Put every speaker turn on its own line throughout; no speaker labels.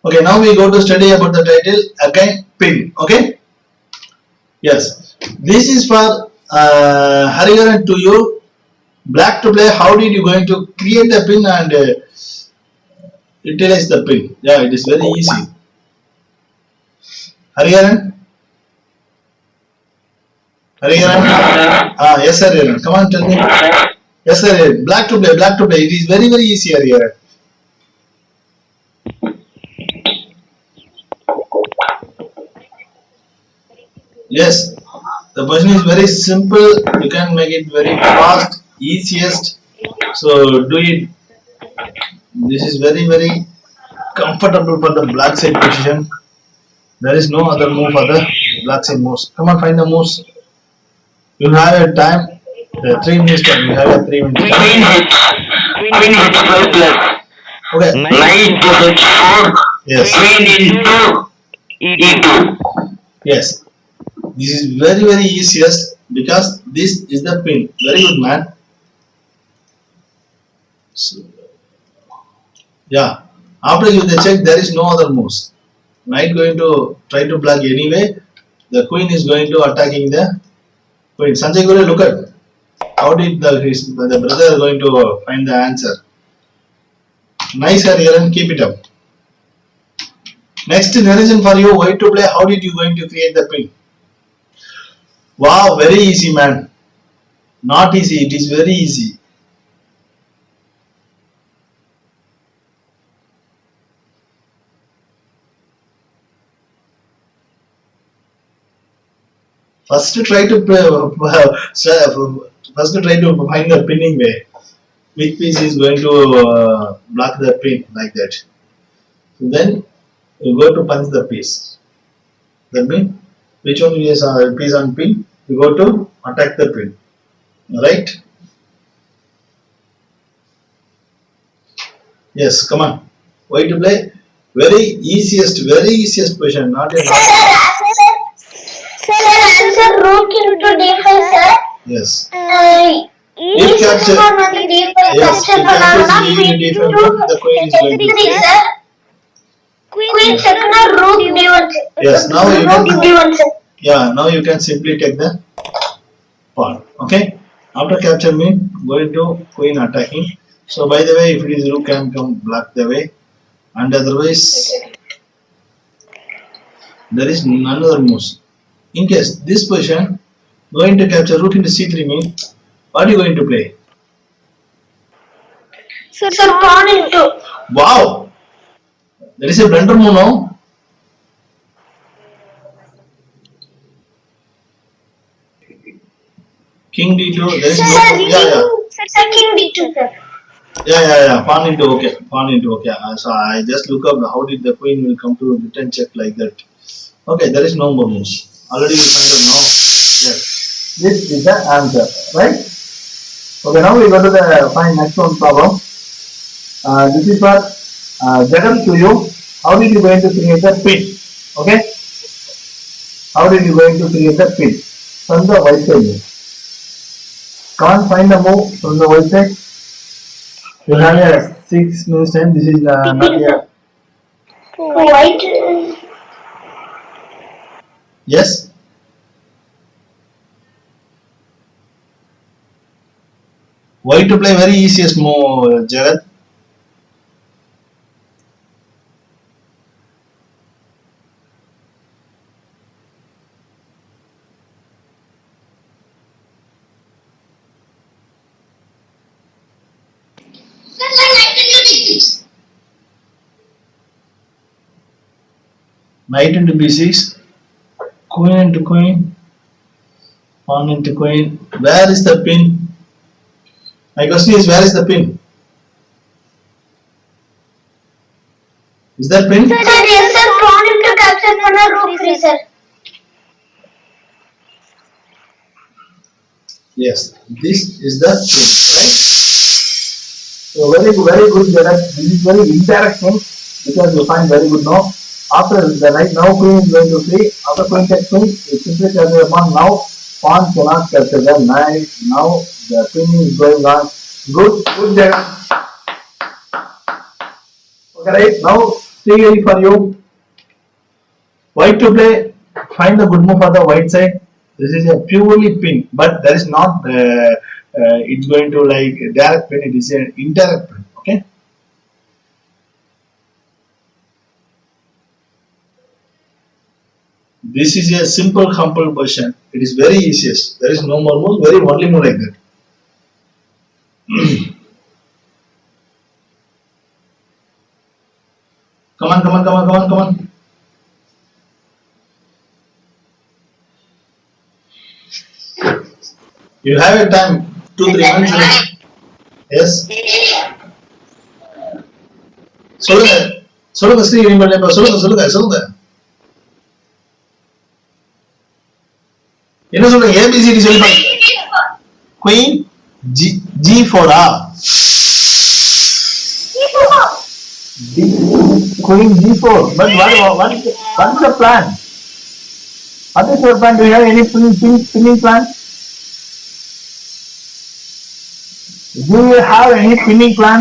Okay, now we go to study about the title again pin. Okay, yes, this is for Hariharan to you. Black to play. How did you going to create the pin and utilize the pin? Yeah, it is very easy. Hariharan, Hariharan. Yes, Hariharan. Come on, tell me. Yes, Hariharan. Black to play. Black to play. It is very easy, Hariharan. Yes, the question is very simple. You can make it very fast, easiest. So do it. This is very comfortable for the black side position. There is no other move for the black side moves. Come on, find the moves. You have a time. 3 minutes time. You have a 3 minutes
Queen
time.
H5 plus
Okay.
knight to H4.
Yes.
Queen into E2.
Yes. This is very easiest because this is the pin. Very good, man. So, yeah. After you check, there is no other moves. Knight going to try to block anyway. The queen is going to attacking the queen. Sanjay Guru, look at how did the brother going to find the answer. Nice, Hariharan, keep it up. Next narration for you, white to play. How did you going to create the pin? Wow, very easy, man. Not easy, it is very easy. First try to find the pinning way. Which piece is going to block the pin like that. So then you go to punch the piece. That means which one is a piece on pin? You go to attack the pin. Right? Yes, come on. Why to play? Very easiest position. Not a
Sir, answer rook into d5, sir.
Yes.
If
capture,
d5
yes,
capture
if captures
banana,
e in d5, the queen is going to
h3,
play.
sir. Queen check na rook d1.
Yes, now you
Rook
can.
d1, sir.
Yeah, now you can simply take the pawn. Okay. After capture mean going to queen attacking. So by the way, if it is rook can come block the way, and otherwise there is none other moves. In case this position going to capture rook into c3 mean what are you going to play?
Sir, pawn into.
Wow, that is a blunder move, no? King d2. There is no.
Sir, king d2, sir.
Yeah. Pawn into okay. So I just look up how did the queen will come to return check like that. Okay, there is no more moves. Already we find out now. Yes. This is the answer, right? Okay, now we go to the find next one problem. This is for Jagan to you. How did you going to create the pin? Okay? How did you going to create the pin? From the white side. Can't find the move from the white side. You have a 6 minutes time. This is not a.
White.
Yes. White to play very easiest move, Jagat. Knight into b6, queen into queen, pawn into queen. Where is the pin? My question is, where is the pin? Is there pin?
Sir, yes, sir. Pawn into capture banana, rook free, sir.
Yes, this is the pin, right? So very good, Jagat. This is very indirect thing because you find very good now. After the knight, now queen is going to free. After queen takes queen, you simply capture the pawn. Now pawn cannot capture the knight. Now the pin is going on. Good, Jagat. Okay, right now Sri for you. White to play. Find the good move for the white side. This is a purely pin, but there is not. It's going to like a direct pin. It is an indirect pin. Okay. This is a simple humble version. It is very easiest. There is no more move. Very only move like that. Come on, come on, come on, come on, come on. You have a time, 2-3 minutes. Yes. சொல்லுங்க சொல்லுங்க ஸ்ரீ சொல்லுங்க சொல்லுங்க சொல்லுங்க என்ன சொல்றீங்க ABCD சொல்லி queen G4 Queen G4. But what's the plan? What is your plan? Do you have any pinning plan? Do you have any pinning plan?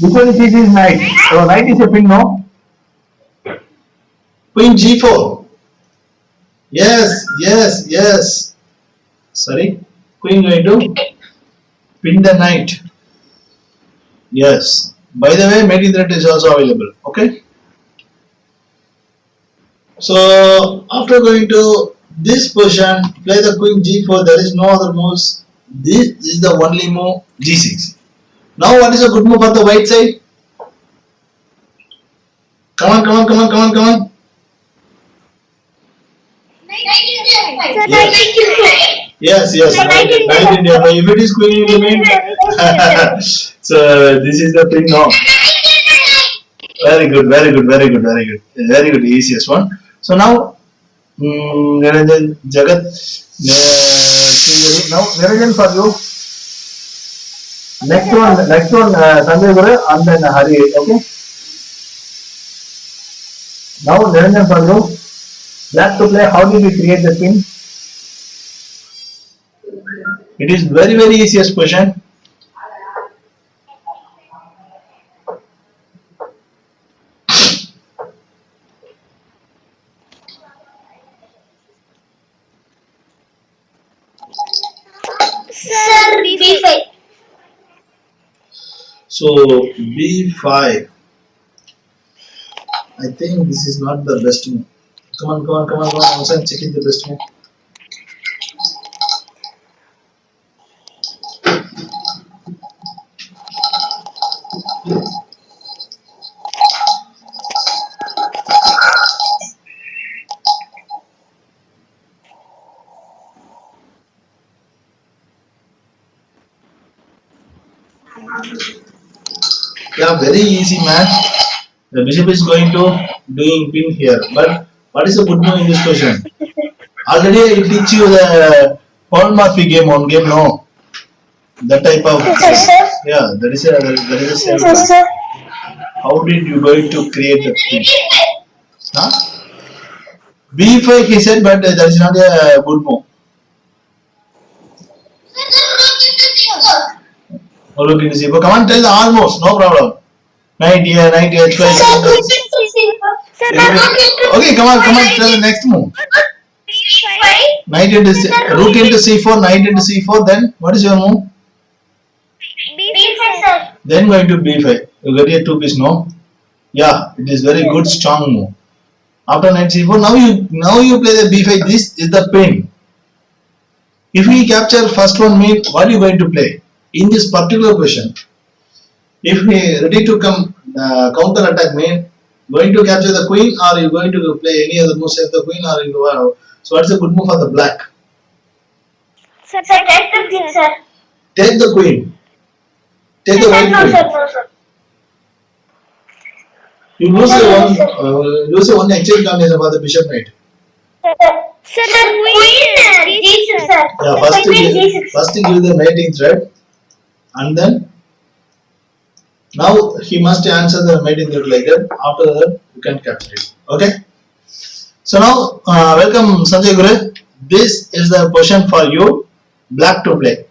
Which one is it is knight? So knight is a pin, no? Queen G4. Yes, yes, yes. Sorry. Queen going to pin the knight. Yes. By the way, mating threat is also available. Okay. So after going to this position, play the Queen G4. There is no other moves. This is the only move G6. Now what is a good move on the white side? Come on, come on, come on, come on, come on. Yes, yes. Knight in your if it is Queen, you mean? So this is the thing now. Very good, very good, very good, very good, very good. Easiest one. So now, Niranjan, Jagat, now Niranjan for you. Next one, Sanjay Guru, and then Hari. Okay. Now Niranjan for you. Black to play. How did we create the pin? It is very very easiest question.
Sir, B5.
So B5. I think this is not the best move. Come on, come on, come on, come on. Also, I'm checking the best move. Yeah, very easy, man. The bishop is going to doing pin here. But what is the good move in this position? Already I teach you the Hallmark game on game, no? That type of yeah, that is a same plan. How did you going to create the pin? Huh? B5 he said, but that is not a good move. Oh, look in the zero. Come on, tell the almost, no problem. Knight here, knight here, H5. Okay, come on, tell the next move. Knight into rook into C4, knight into C4. Then what is your move?
B5, sir.
Then going to B5. You get a 2 piece, no? Yeah, it is very good, strong move. After knight C4, now you play the B5. This is the pin. If we capture first one mean, what are you going to play? In this particular question, if we ready to come counter attack mean, going to capture the queen or you going to play any other move save the queen or you so what's a good move for the black?
Sir, take the queen, sir.
Take the queen. Take the white queen. You lose the one exchange combination for the bishop knight.
Sir, queen G6, sir.
Yeah, first give the mating thread. And then now he must answer the mating thread like that. After that, you can capture it. Okay. So now, welcome Sanjay Guru. This is the question for you. Black to play.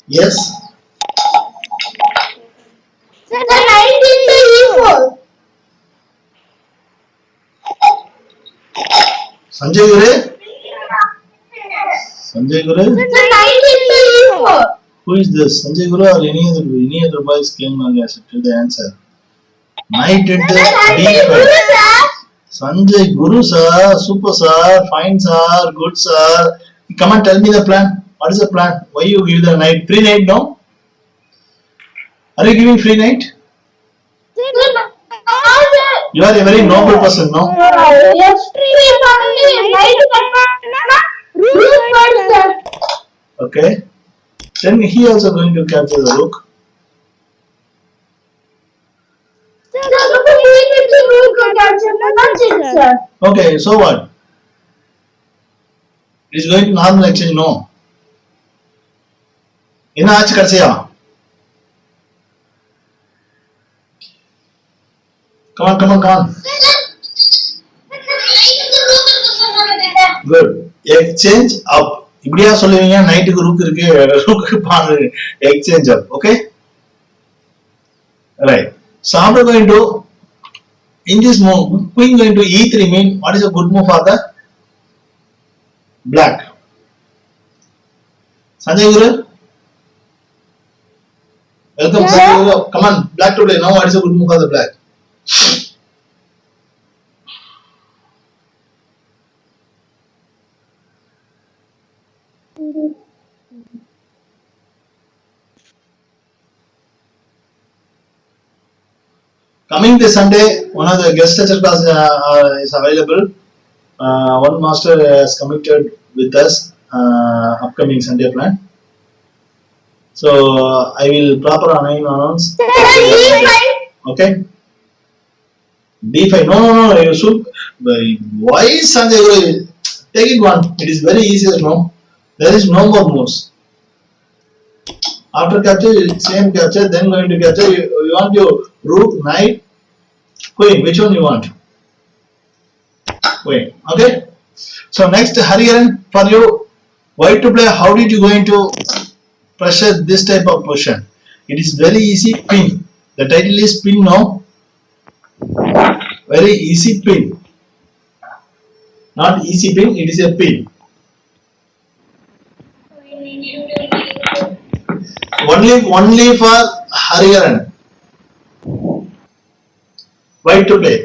Yes.
Sir, knight into e4.
Sanjay Gure? Sanjay Gure?
Sir, knight into e4.
Who is this? Sanjay Guru or any other boy is claiming on the answer. Knight into
Sanjay
d5.
Guru, sir.
Sanjay Guru sir, super sir, fine sir, good sir. Come and tell me the plan. What is the plan? Why you give the knight? Free knight, no? Are you giving free knight? You are a very noble person, no? Okay. Then he also going to capture the rook. Okay, so what? It is going to normal exchange, no? என்ன ஆச்சு கடைசியா? Come on. Good. Exchange up. இப்படியா சொல்லுவீங்க நைட்டுக்கு rook இருக்கு rook பாரு exchange up. Okay? Right. So after going to in this move, queen going to e3 mean what is a good move for the black? Sanjay Guru? Welcome,
Yeah.
Sanjay Guru. Come on, black to play. Now what is a good move for the black? Coming this Sunday, one of the guest lecture class is available. One master has committed with us upcoming Sunday plan. So I will proper announce. Okay. D5. No. You should. Why Sanjay Guru? Take it one. It is very easy. No. There is no more moves. After capture, same capture. Then going to capture. You want your rook, knight, queen. Which one you want? Queen. Okay. So next, Hariharan, for you, white to play. How did you going to pressure this type of position? It is very easy. Pin. The title is pin now. Very easy pin. Not easy pin. It is a pin. Only for Hariharan. White to play.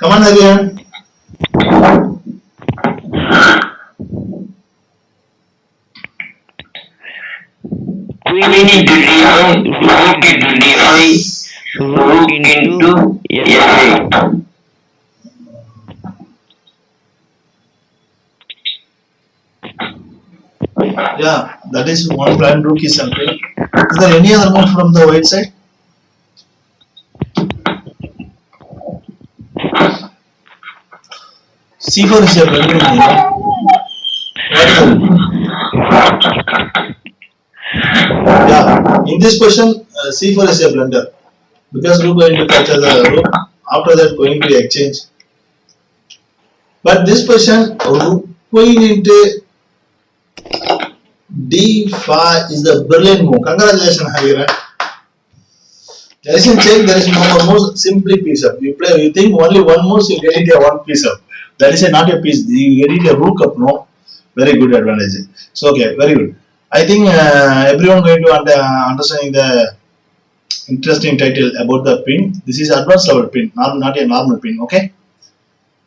Come on, Hariharan.
Queen into d5, rook into d5, rook into f8.
Yeah, that is one plan. Rook is something. Is there any other move from the white side? C4 is a blunder. Yeah, in this position, C4 is a blunder because rook going to capture the rook. After that, going to exchange. But this position, rook queen into D5 is the brilliant move. Congratulations, Hariharan. There is a check, there is no more moves, simply piece up. You play, you think only one move, you get it a one piece up. That is not a piece, you get it a rook up, no? Very good advantage. So, okay, very good. I think everyone going to understanding the interesting title about the pin. This is advanced level pin, not a normal pin, okay?